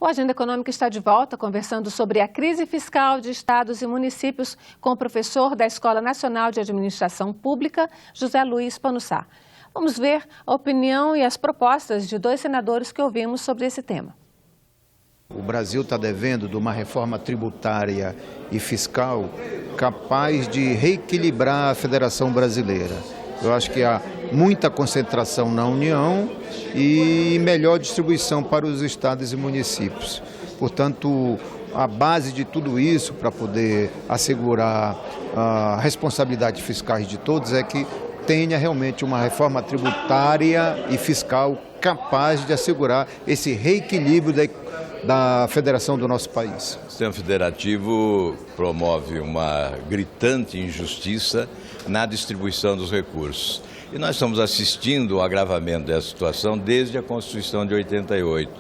O Agenda Econômica está de volta, conversando sobre a crise fiscal de estados e municípios com o professor da Escola Nacional de Administração Pública, José Luiz Panussá. Vamos ver a opinião e as propostas de dois senadores que ouvimos sobre esse tema. O Brasil está devendo de uma reforma tributária e fiscal capaz de reequilibrar a Federação Brasileira. Eu acho que há muita concentração na União e melhor distribuição para os estados e municípios. Portanto, a base de tudo isso para poder assegurar a responsabilidade fiscal de todos é que tenha realmente uma reforma tributária e fiscal capaz de assegurar esse reequilíbrio da federação do nosso país. O sistema federativo promove uma gritante injustiça na distribuição dos recursos. E nós estamos assistindo ao agravamento dessa situação desde a Constituição de 88,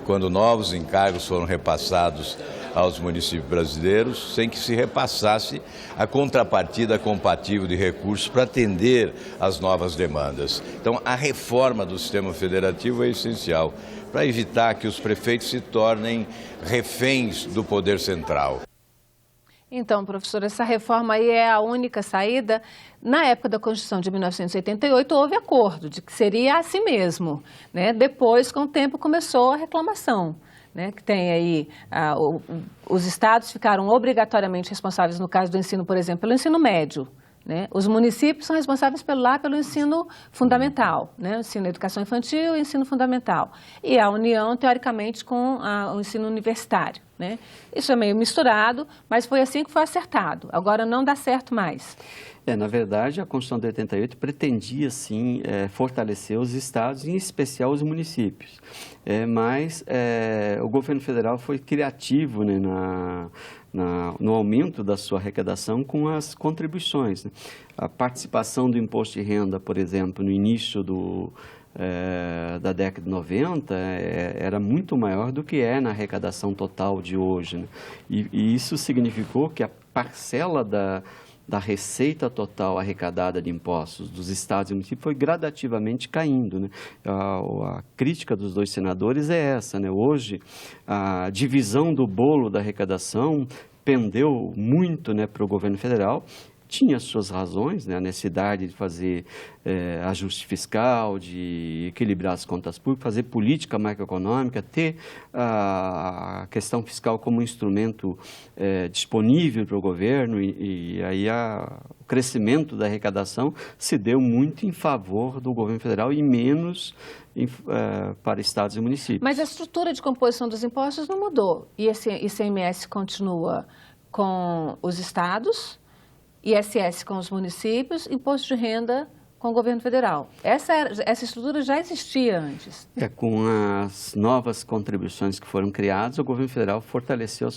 quando novos encargos foram repassados aos municípios brasileiros, sem que se repassasse a contrapartida compatível de recursos para atender às novas demandas. Então, a reforma do sistema federativo é essencial para evitar que os prefeitos se tornem reféns do poder central. Então, professor, essa reforma aí é a única saída? Na época da Constituição de 1988, houve acordo de que seria assim mesmo, né? Depois, com o tempo, começou a reclamação, né? Que tem aí, os estados ficaram obrigatoriamente responsáveis, no caso do ensino, por exemplo, pelo ensino médio, né? Os municípios são responsáveis pelo ensino fundamental, né? Ensino educação infantil e ensino fundamental. E a União, teoricamente, com o ensino universitário, né? Isso é meio misturado, mas foi assim que foi acertado. Agora não dá certo mais. Na verdade, a Constituição de 88 pretendia, sim, fortalecer os estados, em especial os municípios. Mas o governo federal foi criativo, né, no aumento da sua arrecadação com as contribuições, né? A participação do imposto de renda, por exemplo, no início da década de 90, era muito maior do que é na arrecadação total de hoje, né? E isso significou que a parcela da receita total arrecadada de impostos dos estados e municípios foi gradativamente caindo, né? A crítica dos dois senadores é essa, né? Hoje, a divisão do bolo da arrecadação pendeu muito, né, para o governo federal. Tinha suas razões, né, a necessidade de fazer ajuste fiscal, de equilibrar as contas públicas, fazer política macroeconômica, ter a questão fiscal como instrumento disponível para o governo e aí o crescimento da arrecadação se deu muito em favor do governo federal e menos para estados e municípios. Mas a estrutura de composição dos impostos não mudou. E esse ICMS continua com os estados, ISS com os municípios, imposto de renda com o governo federal. Essa estrutura já existia antes. Com as novas contribuições que foram criadas, o governo federal fortaleceu a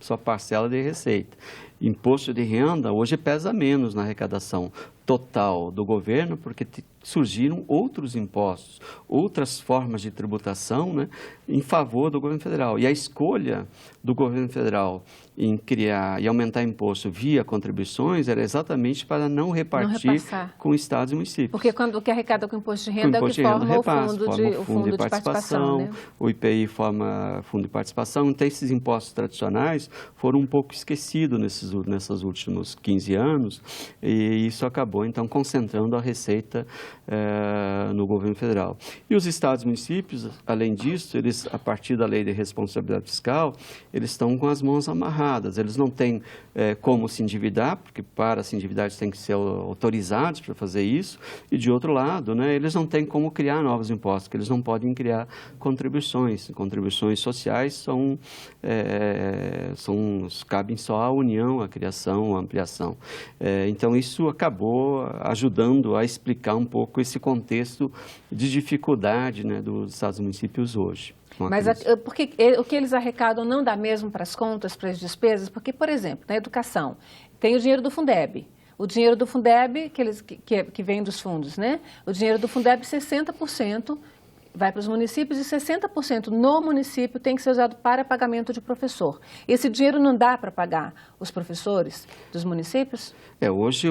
sua parcela de receita. Imposto de renda hoje pesa menos na arrecadação total do governo, porque surgiram outros impostos, outras formas de tributação, né, em favor do governo federal. E a escolha do governo federal em criar e aumentar imposto via contribuições era exatamente para não repartir com estados e municípios. Porque o que arrecada com imposto de renda é o que forma o fundo de participação, né? O IPI forma fundo de participação. Então, esses impostos tradicionais foram um pouco esquecidos nesses últimos 15 anos e isso acabou, então, concentrando a receita no governo federal. E os estados e municípios, além disso, eles, a partir da lei de responsabilidade fiscal, eles estão com as mãos amarradas. Eles não têm como se endividar, porque para se endividar eles têm que ser autorizados para fazer isso. E, de outro lado, né, eles não têm como criar novos impostos, porque eles não podem criar contribuições. Contribuições sociais cabem só à União, a criação, a ampliação. Então, isso acabou ajudando a explicar um pouco esse contexto de dificuldade, né, dos estados e municípios hoje. Mas porque o que eles arrecadam não dá mesmo para as contas, para as despesas? Porque, por exemplo, na educação, tem o dinheiro do Fundeb. O dinheiro do Fundeb, que vem dos fundos, né? O dinheiro do Fundeb, 60% vai para os municípios e 60% no município tem que ser usado para pagamento de professor. Esse dinheiro não dá para pagar os professores dos municípios? Hoje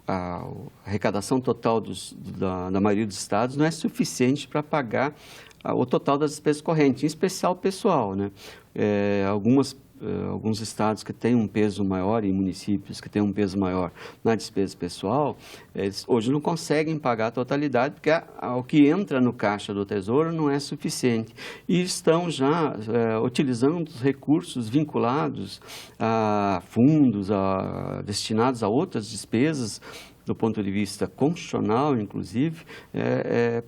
a arrecadação total da maioria dos estados não é suficiente para pagar o total das despesas correntes, em especial pessoal, né? Alguns estados que têm um peso maior e municípios que têm um peso maior na despesa pessoal, eles hoje não conseguem pagar a totalidade, porque o que entra no caixa do Tesouro não é suficiente. E estão já utilizando os recursos vinculados a fundos destinados a outras despesas, do ponto de vista constitucional, inclusive,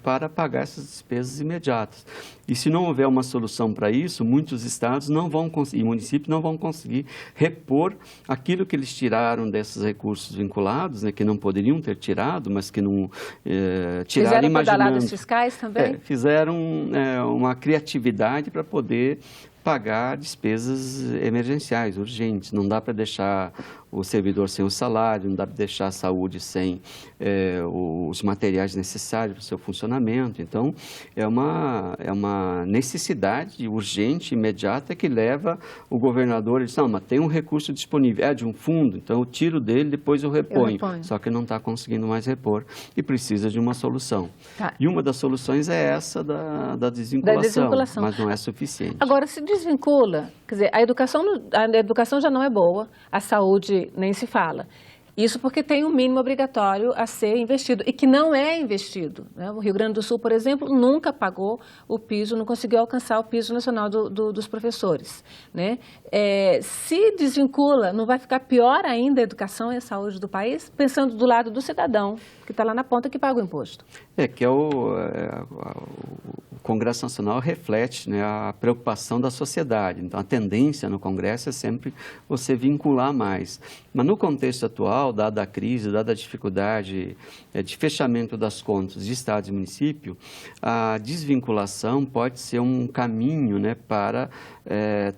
para pagar essas despesas imediatas. E se não houver uma solução para isso, muitos estados não vão conseguir, e municípios não vão conseguir repor aquilo que eles tiraram desses recursos vinculados, né, que não poderiam ter tirado, mas que não tiraram imaginando. Fizeram pedaladas fiscais também? Fizeram uma criatividade para poder pagar despesas emergenciais, urgentes. Não dá para deixar o servidor sem o salário, não dá para deixar a saúde sem os materiais necessários para o seu funcionamento. Então, é uma necessidade urgente, imediata, que leva o governador, ele diz, não, mas tem um recurso disponível, é de um fundo, então eu tiro dele, depois eu reponho. Só que não está conseguindo mais repor e precisa de uma solução. Tá. E uma das soluções é essa da desvinculação, mas não é suficiente. Agora, se desvincula, quer dizer, a educação já não é boa, a saúde nem se fala. Isso porque tem um mínimo obrigatório a ser investido e que não é investido, né? O Rio Grande do Sul, por exemplo, nunca pagou o piso, não conseguiu alcançar o piso nacional dos professores, né? Se desvincula, não vai ficar pior ainda a educação e a saúde do país? Pensando do lado do cidadão, que está lá na ponta que paga o imposto. O Congresso Nacional reflete, né, a preocupação da sociedade. Então, a tendência no Congresso é sempre você vincular mais. Mas no contexto atual, dada a crise, dada a dificuldade de fechamento das contas de estados e municípios, a desvinculação pode ser um caminho, né, para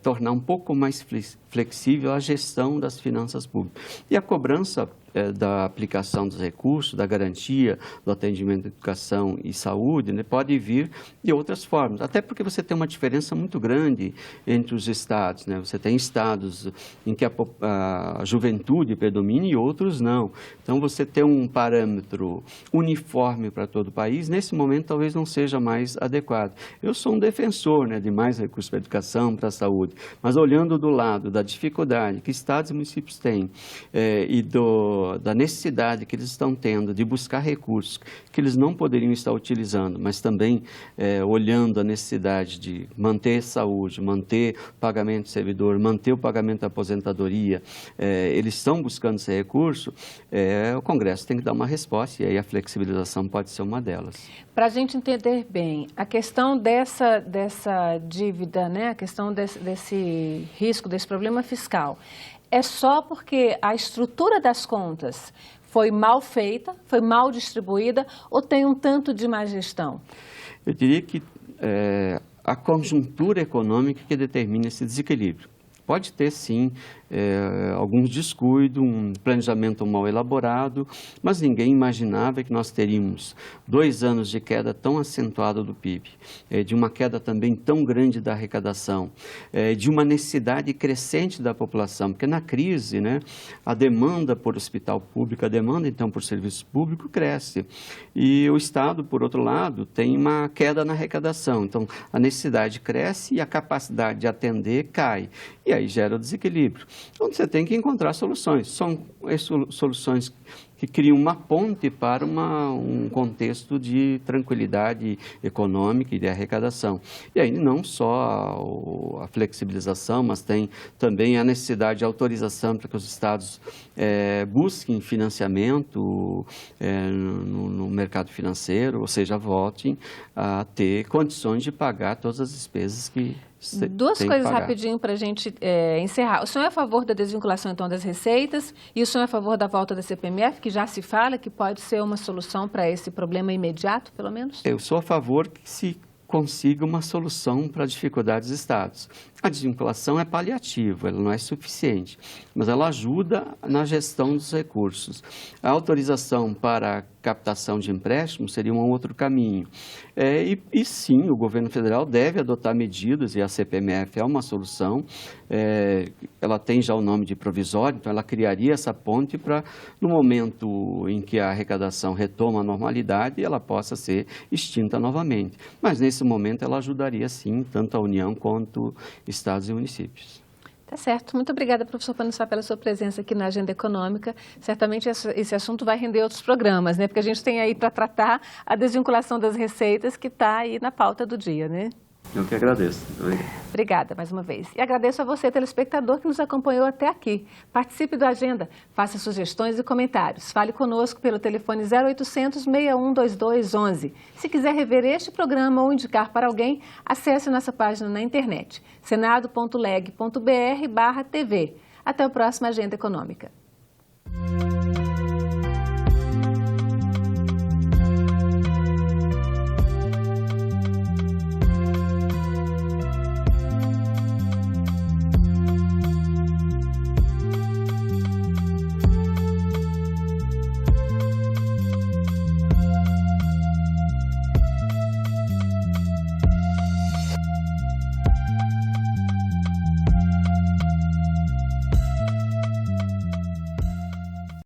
tornar um pouco mais flexível a gestão das finanças públicas. E a cobrança da aplicação dos recursos, da garantia do atendimento de educação e saúde, né, pode vir de outras formas, até porque você tem uma diferença muito grande entre os estados, né? Você tem estados em que a juventude predomina e outros não. Então, você ter um parâmetro uniforme para todo o país, nesse momento talvez não seja mais adequado. Eu sou um defensor, né, de mais recursos para a educação, para a saúde, mas olhando do lado da dificuldade que estados e municípios têm e da necessidade que eles estão tendo de buscar recursos que eles não poderiam estar utilizando, mas também olhando a necessidade de manter saúde, manter o pagamento do servidor, manter o pagamento da aposentadoria, eles estão buscando esse recurso, o Congresso tem que dar uma resposta e aí a flexibilização pode ser uma delas. Para a gente entender bem, a questão dessa dívida, né, a questão desse risco, desse problema fiscal, é só porque a estrutura das contas foi mal feita, foi mal distribuída ou tem um tanto de má gestão? Eu diria que a conjuntura econômica que determina esse desequilíbrio. Pode ter, sim, alguns descuidos, um planejamento mal elaborado, mas ninguém imaginava que nós teríamos 2 anos de queda tão acentuada do PIB, de uma queda também tão grande da arrecadação, de uma necessidade crescente da população, porque na crise, né, a demanda por hospital público, a demanda então por serviço público cresce, e o Estado, por outro lado, tem uma queda na arrecadação, então a necessidade cresce e a capacidade de atender cai, e aí gera o desequilíbrio. Então, você tem que encontrar soluções. São soluções que criam uma ponte para um contexto de tranquilidade econômica e de arrecadação. E aí não só a flexibilização, mas tem também a necessidade de autorização para que os estados busquem financiamento no mercado financeiro, ou seja, voltem a ter condições de pagar todas as despesas que 2 coisas rapidinho para a gente encerrar. O senhor é a favor da desvinculação, então, das receitas e o senhor é a favor da volta da CPMF, que já se fala que pode ser uma solução para esse problema imediato, pelo menos? Eu sou a favor que se consiga uma solução para a dificuldade dos estados. A desvinculação é paliativa, ela não é suficiente, mas ela ajuda na gestão dos recursos. A autorização para captação de empréstimos seria um outro caminho. E sim, o governo federal deve adotar medidas, e a CPMF é uma solução. Ela tem já o nome de provisório, então ela criaria essa ponte para, no momento em que a arrecadação retoma a normalidade, ela possa ser extinta novamente. Mas, nesse momento, ela ajudaria, sim, tanto a União quanto estados e municípios. Tá certo. Muito obrigada, professor Panissá, pela sua presença aqui na Agenda Econômica. Certamente esse assunto vai render outros programas, né? Porque a gente tem aí para tratar a desvinculação das receitas que está aí na pauta do dia, né? Eu que agradeço. Obrigada mais uma vez. E agradeço a você, telespectador, que nos acompanhou até aqui. Participe do Agenda, faça sugestões e comentários. Fale conosco pelo telefone 0800 6122 11. Se quiser rever este programa ou indicar para alguém, acesse nossa página na internet, senado.leg.br/TV. Até o próximo Agenda Econômica.